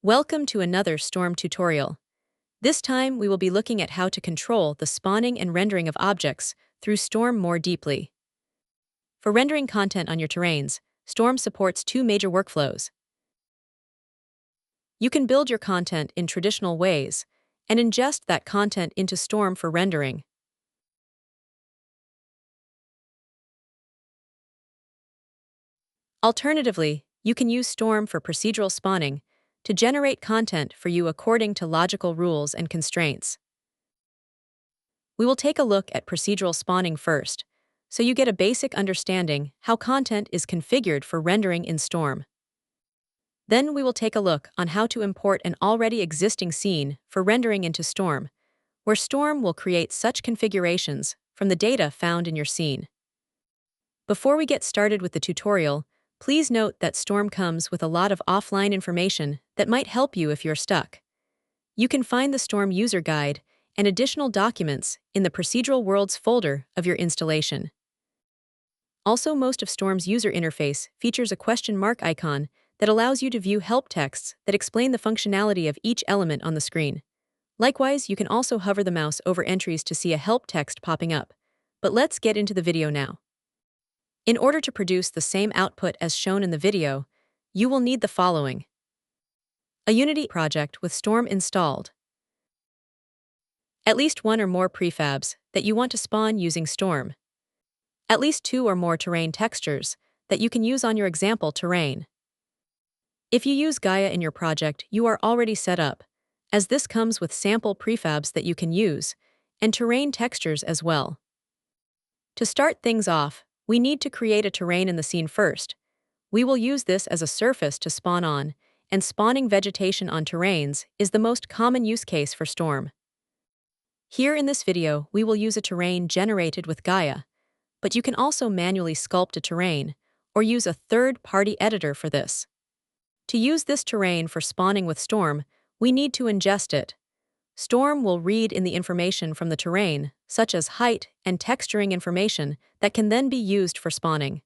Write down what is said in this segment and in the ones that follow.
Welcome to another Storm tutorial. This time we will be looking at how to control the spawning and rendering of objects through Storm more deeply. For rendering content on your terrains, Storm supports two major workflows. You can build your content in traditional ways and ingest that content into Storm for rendering. Alternatively, you can use Storm for procedural spawning to generate content for you according to logical rules and constraints. We will take a look at procedural spawning first, so you get a basic understanding how content is configured for rendering in Storm. Then we will take a look on how to import an already existing scene for rendering into Storm, where Storm will create such configurations from the data found in your scene. Before we get started with the tutorial, please note that Storm comes with a lot of offline information that might help you if you're stuck. You can find the Storm user guide and additional documents in the Procedural Worlds folder of your installation. Also, most of Storm's user interface features a question mark icon that allows you to view help texts that explain the functionality of each element on the screen. Likewise, you can also hover the mouse over entries to see a help text popping up. But let's get into the video now. In order to produce the same output as shown in the video, you will need the following: a Unity project with Storm installed, at least one or more prefabs that you want to spawn using Storm, at least two or more terrain textures that you can use on your example terrain. If you use Gaia in your project, you are already set up, as this comes with sample prefabs that you can use, and terrain textures as well. To start things off, we need to create a terrain in the scene first. We will use this as a surface to spawn on, and spawning vegetation on terrains is the most common use case for Storm. Here in this video, we will use a terrain generated with Gaia, but you can also manually sculpt a terrain or use a third-party editor for this. To use this terrain for spawning with Storm, we need to ingest it. Storm will read in the information from the terrain, such as height and texturing information that can then be used for spawning.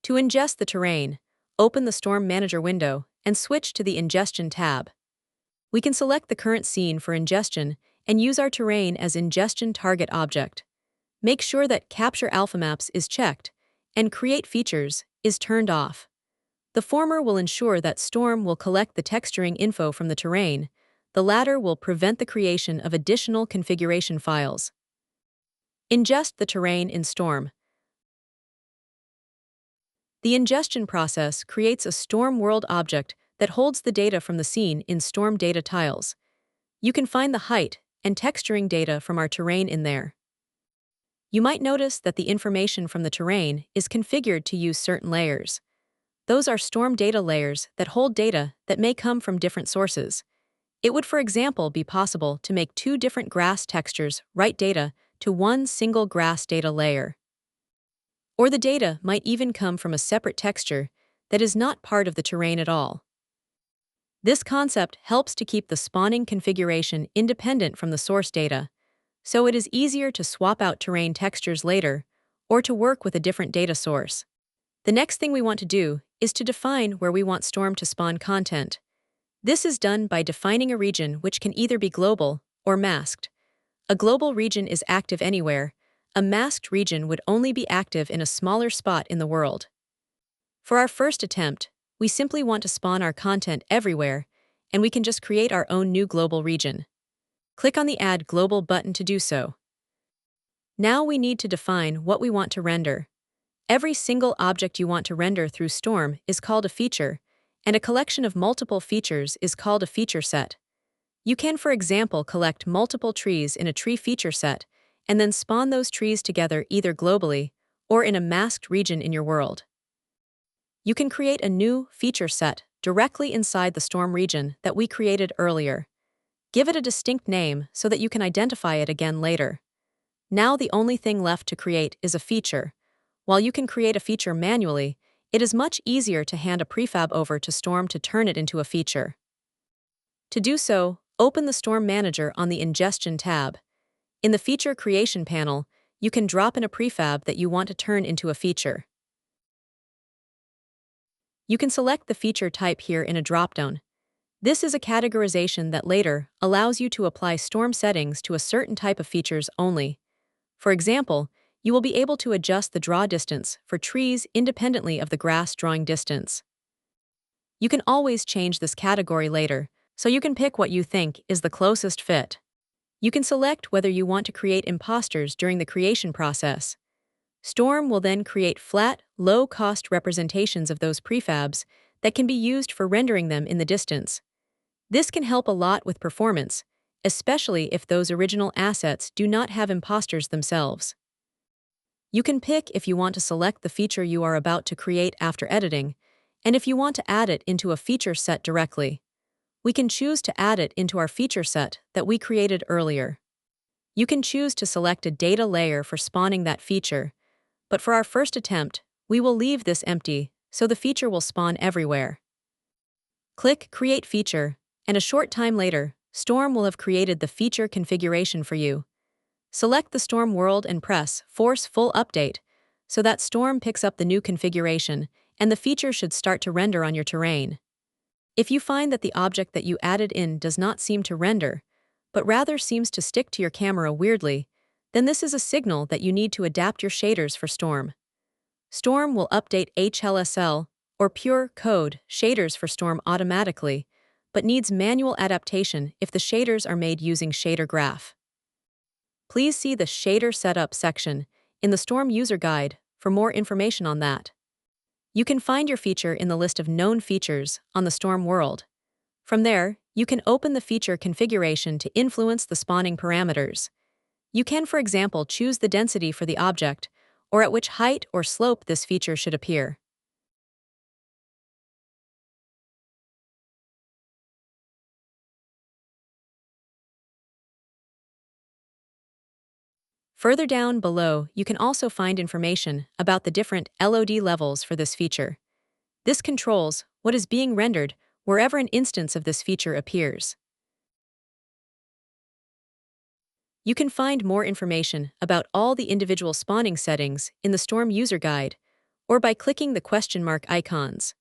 To ingest the terrain, open the Storm Manager window and switch to the Ingestion tab. We can select the current scene for ingestion and use our terrain as ingestion target object. Make sure that Capture Alpha Maps is checked and Create Features is turned off. The former will ensure that Storm will collect the texturing info from the terrain. The latter will prevent the creation of additional configuration files. Ingest the terrain in Storm. The ingestion process creates a Storm world object that holds the data from the scene in Storm data tiles. You can find the height and texturing data from our terrain in there. You might notice that the information from the terrain is configured to use certain layers. Those are Storm data layers that hold data that may come from different sources. It would, for example, be possible to make two different grass textures write data to one single grass data layer. Or the data might even come from a separate texture that is not part of the terrain at all. This concept helps to keep the spawning configuration independent from the source data, so it is easier to swap out terrain textures later or to work with a different data source. The next thing we want to do is to define where we want Storm to spawn content. This is done by defining a region which can either be global or masked. A global region is active anywhere. A masked region would only be active in a smaller spot in the world. For our first attempt, we simply want to spawn our content everywhere, and we can just create our own new global region. Click on the Add Global button to do so. Now we need to define what we want to render. Every single object you want to render through Storm is called a feature, and a collection of multiple features is called a feature set. You can, for example, collect multiple trees in a tree feature set and then spawn those trees together either globally or in a masked region in your world. You can create a new feature set directly inside the Storm region that we created earlier. Give it a distinct name so that you can identify it again later. Now the only thing left to create is a feature. While you can create a feature manually, it is much easier to hand a prefab over to Storm to turn it into a feature. To do so, open the Storm Manager on the Ingestion tab. In the Feature Creation panel, you can drop in a prefab that you want to turn into a feature. You can select the feature type here in a dropdown. This is a categorization that later allows you to apply storm settings to a certain type of features only. For example, you will be able to adjust the draw distance for trees independently of the grass drawing distance. You can always change this category later, so you can pick what you think is the closest fit. You can select whether you want to create imposters during the creation process. Storm will then create flat, low-cost representations of those prefabs that can be used for rendering them in the distance. This can help a lot with performance, especially if those original assets do not have imposters themselves. You can pick if you want to select the feature you are about to create after editing, and if you want to add it into a feature set directly. We can choose to add it into our feature set that we created earlier. You can choose to select a data layer for spawning that feature, but for our first attempt, we will leave this empty so the feature will spawn everywhere. Click Create Feature, and a short time later, Storm will have created the feature configuration for you. Select the Storm world and press Force Full Update so that Storm picks up the new configuration and the feature should start to render on your terrain. If you find that the object that you added in does not seem to render, but rather seems to stick to your camera weirdly, then this is a signal that you need to adapt your shaders for Storm. Storm will update HLSL, or pure code, shaders for Storm automatically, but needs manual adaptation if the shaders are made using Shader Graph. Please see the Shader Setup section in the Storm User Guide for more information on that. You can find your feature in the list of known features on the Storm world. From there, you can open the feature configuration to influence the spawning parameters. You can, for example, choose the density for the object, or at which height or slope this feature should appear. Further down below, you can also find information about the different LOD levels for this feature. This controls what is being rendered wherever an instance of this feature appears. You can find more information about all the individual spawning settings in the Storm User Guide, or by clicking the question mark icons.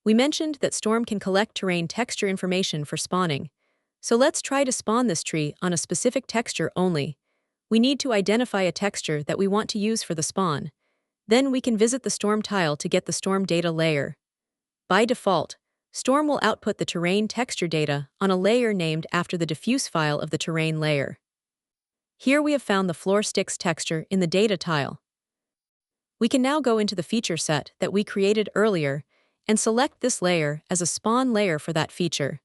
We mentioned that Storm can collect terrain texture information for spawning, so let's try to spawn this tree on a specific texture only. We need to identify a texture that we want to use for the spawn. Then we can visit the Storm tile to get the Storm data layer. By default, Storm will output the terrain texture data on a layer named after the diffuse file of the terrain layer. Here we have found the floor sticks texture in the data tile. We can now go into the feature set that we created earlier and select this layer as a spawn layer for that feature.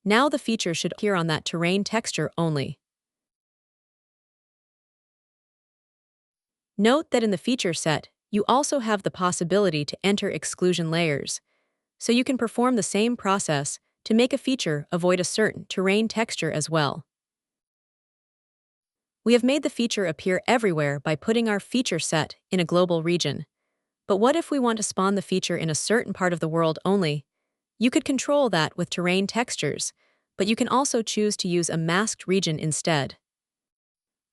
Now the feature should appear on that terrain texture only. Note that in the feature set, you also have the possibility to enter exclusion layers, so you can perform the same process to make a feature avoid a certain terrain texture as well. We have made the feature appear everywhere by putting our feature set in a global region. But what if we want to spawn the feature in a certain part of the world only? You could control that with terrain textures, but you can also choose to use a masked region instead.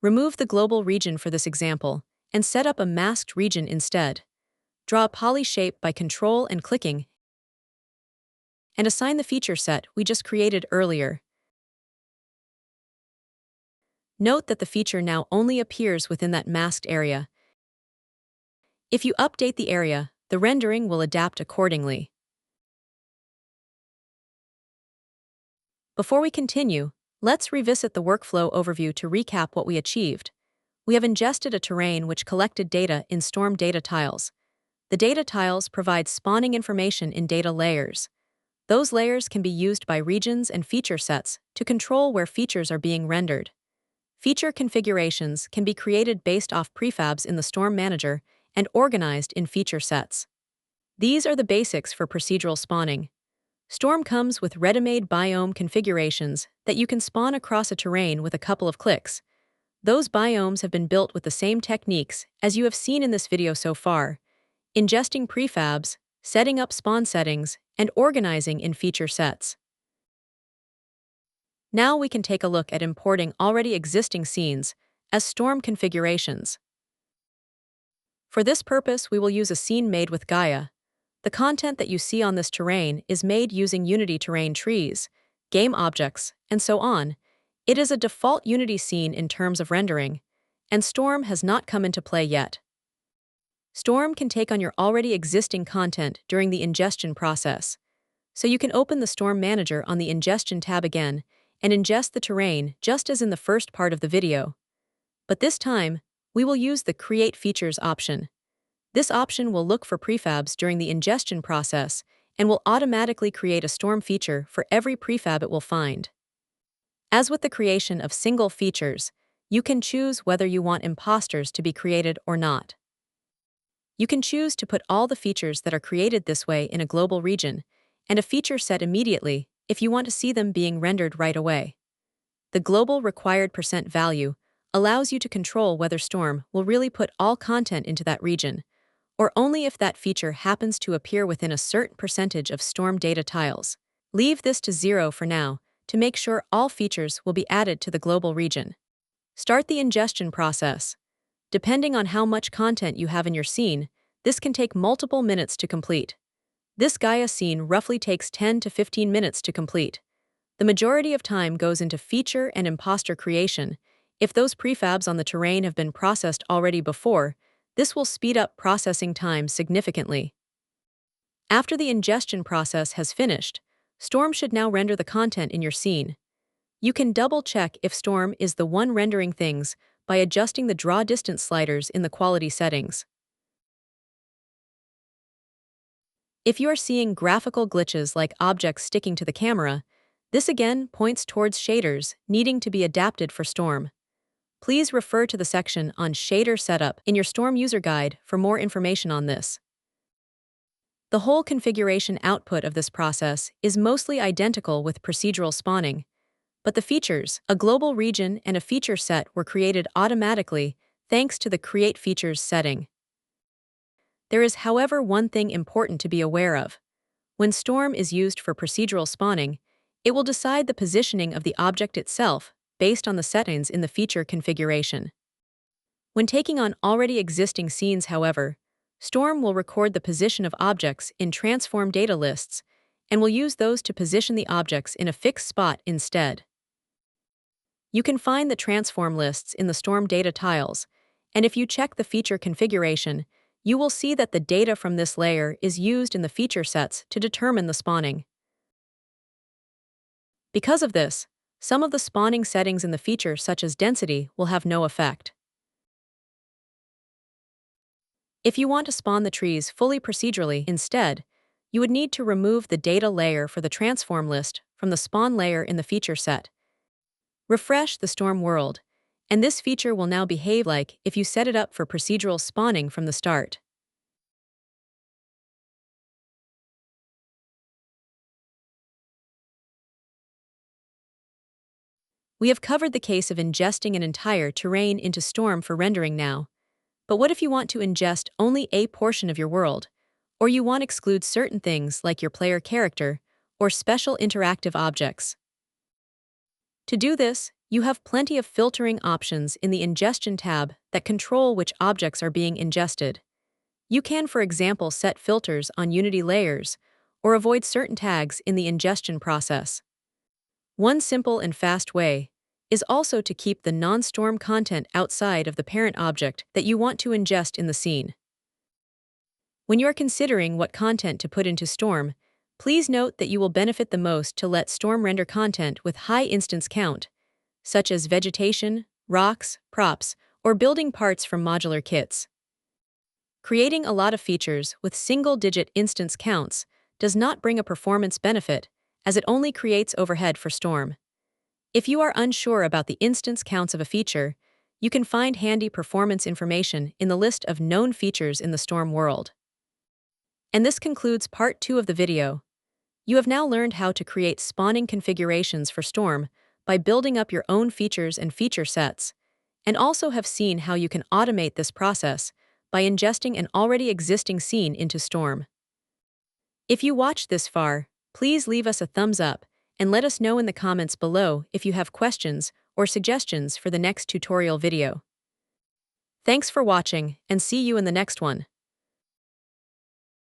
Remove the global region for this example, and set up a masked region instead. Draw a poly shape by Control and clicking, and assign the feature set we just created earlier. Note that the feature now only appears within that masked area. If you update the area, the rendering will adapt accordingly. Before we continue, let's revisit the workflow overview to recap what we achieved. We have ingested a terrain which collected data in Storm data tiles. The data tiles provide spawning information in data layers. Those layers can be used by regions and feature sets to control where features are being rendered. Feature configurations can be created based off prefabs in the Storm Manager and organized in feature sets. These are the basics for procedural spawning. Storm comes with ready-made biome configurations that you can spawn across a terrain with a couple of clicks. Those biomes have been built with the same techniques as you have seen in this video so far: ingesting prefabs, setting up spawn settings, and organizing in feature sets. Now we can take a look at importing already existing scenes as Storm configurations. For this purpose, we will use a scene made with Gaia. The content that you see on this terrain is made using Unity terrain trees, game objects, and so on. It is a default Unity scene in terms of rendering, and Storm has not come into play yet. Storm can take on your already existing content during the ingestion process, so you can open the Storm Manager on the Ingestion tab again and ingest the terrain just as in the first part of the video. But this time, we will use the Create Features option. This option will look for prefabs during the ingestion process and will automatically create a Storm feature for every prefab it will find. As with the creation of single features, you can choose whether you want imposters to be created or not. You can choose to put all the features that are created this way in a global region, and a feature set immediately if you want to see them being rendered right away. The global required % value allows you to control whether Storm will really put all content into that region, or only if that feature happens to appear within a certain percentage of Storm data tiles. Leave this to 0 for now to make sure all features will be added to the global region. Start the ingestion process. Depending on how much content you have in your scene, this can take multiple minutes to complete. This Gaia scene roughly takes 10 to 15 minutes to complete. The majority of time goes into feature and imposter creation. If those prefabs on the terrain have been processed already before, this will speed up processing time significantly. After the ingestion process has finished, Storm should now render the content in your scene. You can double-check if Storm is the one rendering things by adjusting the draw distance sliders in the quality settings. If you are seeing graphical glitches like objects sticking to the camera, this again points towards shaders needing to be adapted for Storm. Please refer to the section on Shader Setup in your Storm user guide for more information on this. The whole configuration output of this process is mostly identical with procedural spawning, but the features, a global region and a feature set were created automatically thanks to the Create Features setting. There is, however, one thing important to be aware of. When Storm is used for procedural spawning, it will decide the positioning of the object itself based on the settings in the feature configuration. When taking on already existing scenes, however, Storm will record the position of objects in transform data lists and will use those to position the objects in a fixed spot instead. You can find the transform lists in the Storm data tiles, and if you check the feature configuration, you will see that the data from this layer is used in the feature sets to determine the spawning. Because of this, some of the spawning settings in the feature, such as density, will have no effect. If you want to spawn the trees fully procedurally instead, you would need to remove the data layer for the transform list from the spawn layer in the feature set. Refresh the Storm world, and this feature will now behave like if you set it up for procedural spawning from the start. We have covered the case of ingesting an entire terrain into Storm for rendering now. But what if you want to ingest only a portion of your world, or you want to exclude certain things like your player character or special interactive objects? To do this, you have plenty of filtering options in the Ingestion tab that control which objects are being ingested. You can, for example, set filters on Unity layers or avoid certain tags in the ingestion process. One simple and fast way is also to keep the non-Storm content outside of the parent object that you want to ingest in the scene. When you are considering what content to put into Storm, please note that you will benefit the most to let Storm render content with high instance count, such as vegetation, rocks, props, or building parts from modular kits. Creating a lot of features with single-digit instance counts does not bring a performance benefit, as it only creates overhead for Storm. If you are unsure about the instance counts of a feature, you can find handy performance information in the list of known features in the Storm world. And this concludes part 2 of the video. You have now learned how to create spawning configurations for Storm by building up your own features and feature sets, and also have seen how you can automate this process by ingesting an already existing scene into Storm. If you watched this far, please leave us a thumbs up and let us know in the comments below if you have questions or suggestions for the next tutorial video. Thanks for watching, and see you in the next one.